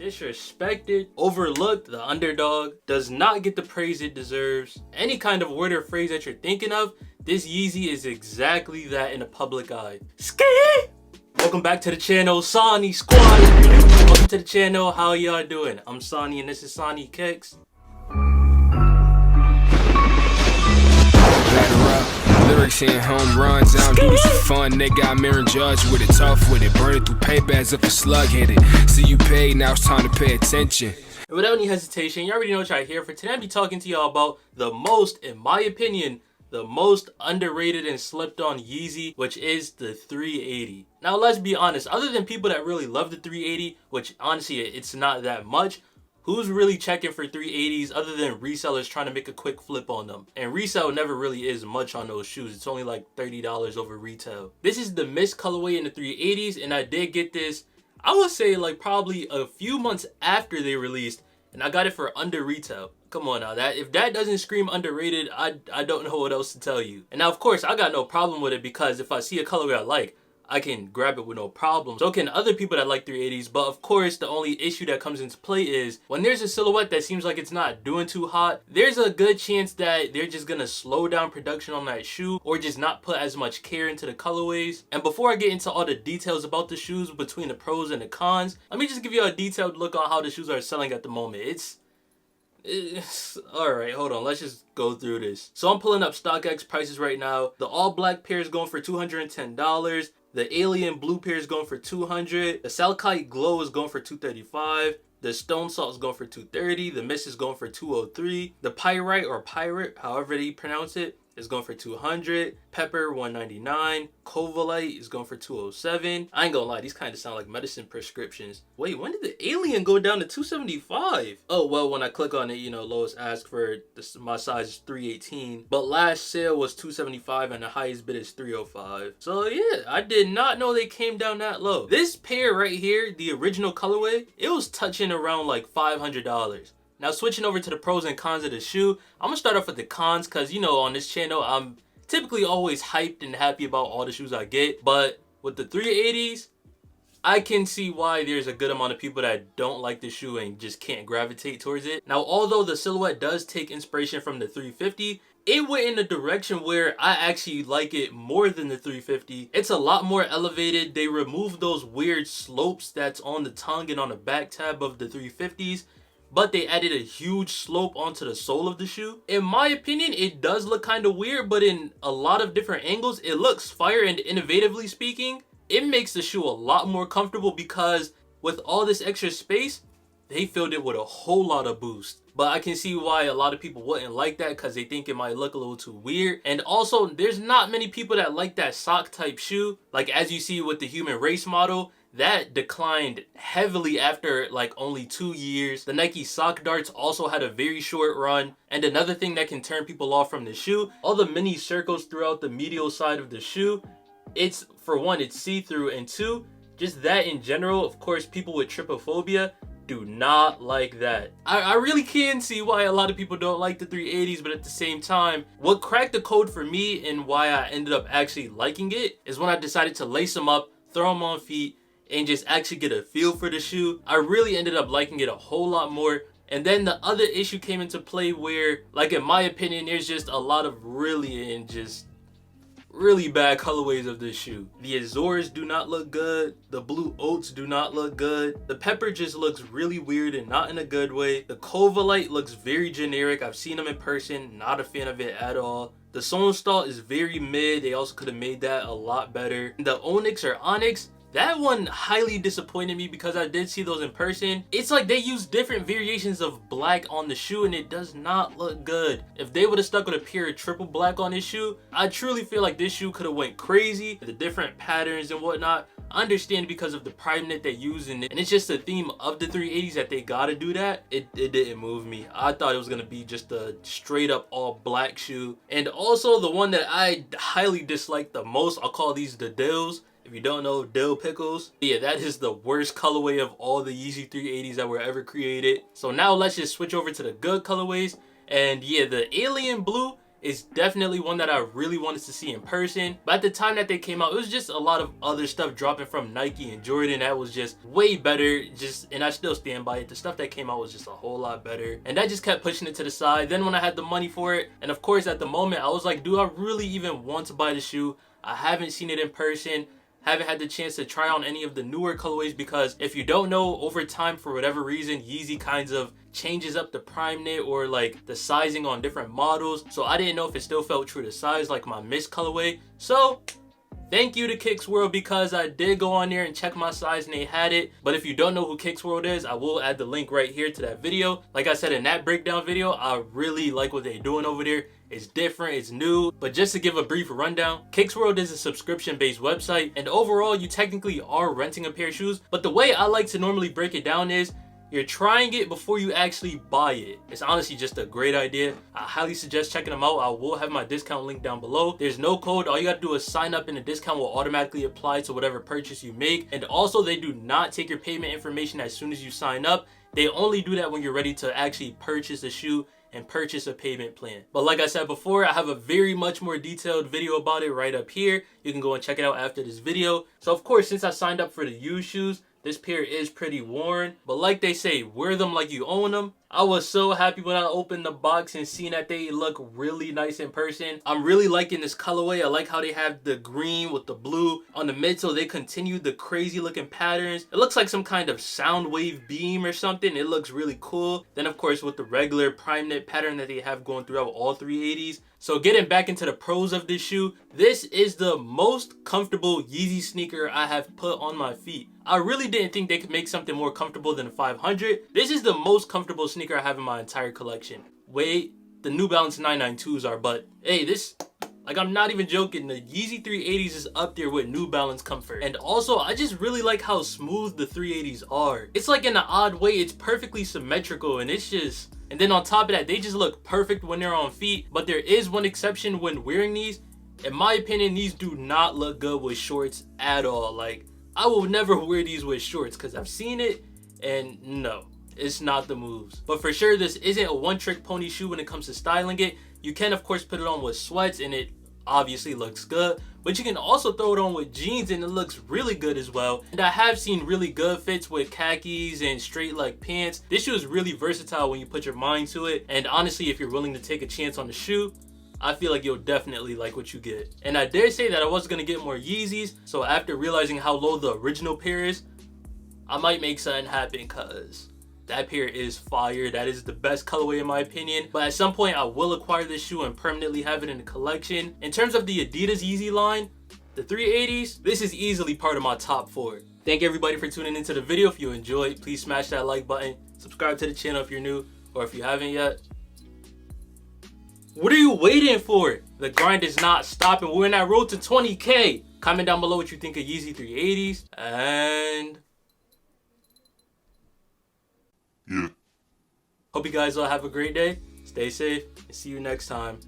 disrespected, overlooked, the underdog, does not get the praise it deserves. Any kind of word or phrase that you're thinking of, this Yeezy is exactly that in the public eye. Ski! Welcome back to the channel, Sonny Squad. Welcome to the channel, how y'all doing? I'm Sonny and this is Sonny Kicks. Lyrics and home runs, I don't do this for fun. They got mirror and judge with it, tough with it. Burn it through paper as if a slug hit it. See you paid, now it's time to pay attention. And without any hesitation, you already know what you're here for. Today I'll be talking to y'all about the most, in my opinion, the most underrated and slept on Yeezy, which is the 380. Now let's be honest, other than people that really love the 380, which honestly it's not that much, who's really checking for 380s other than resellers trying to make a quick flip on them? And resale never really is much on those shoes. It's only like $30 over retail. This is the mist colorway in the 380s, and I did get this, I would say like probably a few months after they released, and I got it for under retail. Come on now, if that doesn't scream underrated, I don't know what else to tell you. And now of course I got no problem with it because if I see a colorway I like, I can grab it with no problem. So can other people that like 380s, but of course the only issue that comes into play is when there's a silhouette that seems like it's not doing too hot, there's a good chance that they're just gonna slow down production on that shoe or just not put as much care into the colorways. And before I get into all the details about the shoes between the pros and the cons, let me just give you a detailed look on how the shoes are selling at the moment. It's all right, hold on, let's just go through this. So I'm pulling up StockX prices right now. The all black pair is going for $210. The alien blue pair is going for $200. The Salkite glow is going for $235. The stone salt is going for $230. The mist is going for $203. The pyrite or pirate, however they pronounce it, is going for $200. Pepper $199. Covalite is going for $207. I ain't gonna lie, these kind of sound like medicine prescriptions. Wait, when did the alien go down to $275? Oh well, when I click on it, you know, lowest ask for this, my size is 318, but last sale was $275 and the highest bid is $305. So yeah, I did not know they came down that low. This pair right here, the original colorway, it was touching around like $500. Now switching over to the pros and cons of the shoe, I'm gonna start off with the cons because, you know, on this channel I'm typically always hyped and happy about all the shoes I get, but with the 380s, I can see why there's a good amount of people that don't like the shoe and just can't gravitate towards it. Now, although the silhouette does take inspiration from the 350, it went in a direction where I actually like it more than the 350. It's a lot more elevated. They removed those weird slopes that's on the tongue and on the back tab of the 350s. But they added a huge slope onto the sole of the shoe. In my opinion, it does look kind of weird, but in a lot of different angles, it looks fire, and innovatively speaking, it makes the shoe a lot more comfortable because with all this extra space, they filled it with a whole lot of boost. But I can see why a lot of people wouldn't like that because they think it might look a little too weird. And also, there's not many people that like that sock type shoe. Like as you see with the human race model, that declined heavily after like only 2 years. The Nike sock darts also had a very short run. And another thing that can turn people off from the shoe, all the mini circles throughout the medial side of the shoe, it's, for one, it's see-through, and two, just that in general, of course, people with trypophobia do not like that. I really can see why a lot of people don't like the 380s, but at the same time, what cracked the code for me and why I ended up actually liking it is when I decided to lace them up, throw them on feet, and just actually get a feel for the shoe. I really ended up liking it a whole lot more. And then the other issue came into play where, like in my opinion, there's just a lot of really bad colorways of this shoe. The Azores do not look good. The blue oats do not look good. The pepper just looks really weird and not in a good way. The Covalite looks very generic. I've seen them in person, not a fan of it at all. The Stone Salt is very mid. They also could have made that a lot better. The Onyx or Onyx, that one highly disappointed me because I did see those in person. It's like they use different variations of black on the shoe and it does not look good. If they would have stuck with a pure triple black on this shoe, I truly feel like this shoe could have went crazy. The different patterns and whatnot, I understand because of the prime knit they use in it, and it's just the theme of the 380s that they gotta do that. It didn't move me. I thought it was gonna be just a straight up all black shoe. And also the one that I highly dislike the most, I'll call these the Dills. If you don't know, dill pickles. Yeah, that is the worst colorway of all the Yeezy 380s that were ever created. So now let's just switch over to the good colorways. And yeah, the alien blue is definitely one that I really wanted to see in person. But at the time that they came out, it was just a lot of other stuff dropping from Nike and Jordan that was just way better. And I still stand by it. The stuff that came out was just a whole lot better. And I just kept pushing it to the side. Then when I had the money for it, and of course at the moment, I was like, do I really even want to buy the shoe? I haven't seen it in person. Haven't had the chance to try on any of the newer colorways, because if you don't know, over time, for whatever reason, Yeezy kinds of changes up the prime knit or like the sizing on different models. So I didn't know if it still felt true to size like my Mist colorway. So thank you to Kicks World, because I did go on there and check my size and they had it. But if you don't know who Kicks World is, I will add the link right here to that video. Like I said in that breakdown video, I really like what they're doing over there. It's different, it's new. But just to give a brief rundown, Kicks World is a subscription-based website, and overall you technically are renting a pair of shoes. But the way I like to normally break it down is you're trying it before you actually buy it. It's honestly just a great idea. I highly suggest checking them out. I will have my discount link down below. There's no code. All you gotta do is sign up and the discount will automatically apply to whatever purchase you make. And also, they do not take your payment information as soon as you sign up. They only do that when you're ready to actually purchase a shoe and purchase a payment plan. But like I said before, I have a very much more detailed video about it right up here. You can go and check it out after this video. So of course, since I signed up for the used shoes, this pair is pretty worn, but like they say, wear them like you own them. I was so happy when I opened the box and seeing that they look really nice in person. I'm really liking this colorway. I like how they have the green with the blue. On the midsole, they continue the crazy looking patterns. It looks like some kind of sound wave beam or something. It looks really cool. Then of course with the regular prime knit pattern that they have going throughout all 380s. So getting back into the pros of this shoe, this is the most comfortable Yeezy sneaker I have put on my feet. I really didn't think they could make something more comfortable than a 500. This is the most comfortable sneaker I have in my entire collection. Wait, the New Balance 992s are, but hey, this, like, I'm not even joking, the Yeezy 380s is up there with New Balance comfort. And also, I just really like how smooth the 380s are. It's like in an odd way, it's perfectly symmetrical, and it's just... And then on top of that, they just look perfect when they're on feet. But there is one exception when wearing these. In my opinion, these do not look good with shorts at all. Like, I will never wear these with shorts because I've seen it, and no, it's not the moves. But for sure, this isn't a one-trick pony shoe when it comes to styling it. You can, of course, put it on with sweats, and it obviously looks good. But you can also throw it on with jeans and it looks really good as well. And I have seen really good fits with khakis and straight leg pants. This shoe is really versatile when you put your mind to it. And honestly, if you're willing to take a chance on the shoe, I feel like you'll definitely like what you get. And I dare say that I was gonna get more Yeezys. So after realizing how low the original pair is, I might make something happen, cause that pair is fire. That is the best colorway in my opinion. But at some point, I will acquire this shoe and permanently have it in the collection. In terms of the Adidas Yeezy line, the 380s, this is easily part of my top 4. Thank everybody for tuning into the video. If you enjoyed, please smash that like button. Subscribe to the channel if you're new, or if you haven't yet. What are you waiting for? The grind is not stopping. We're in that road to 20K. Comment down below what you think of Yeezy 380s. And yeah. Hope you guys all have a great day. Stay safe and see you next time.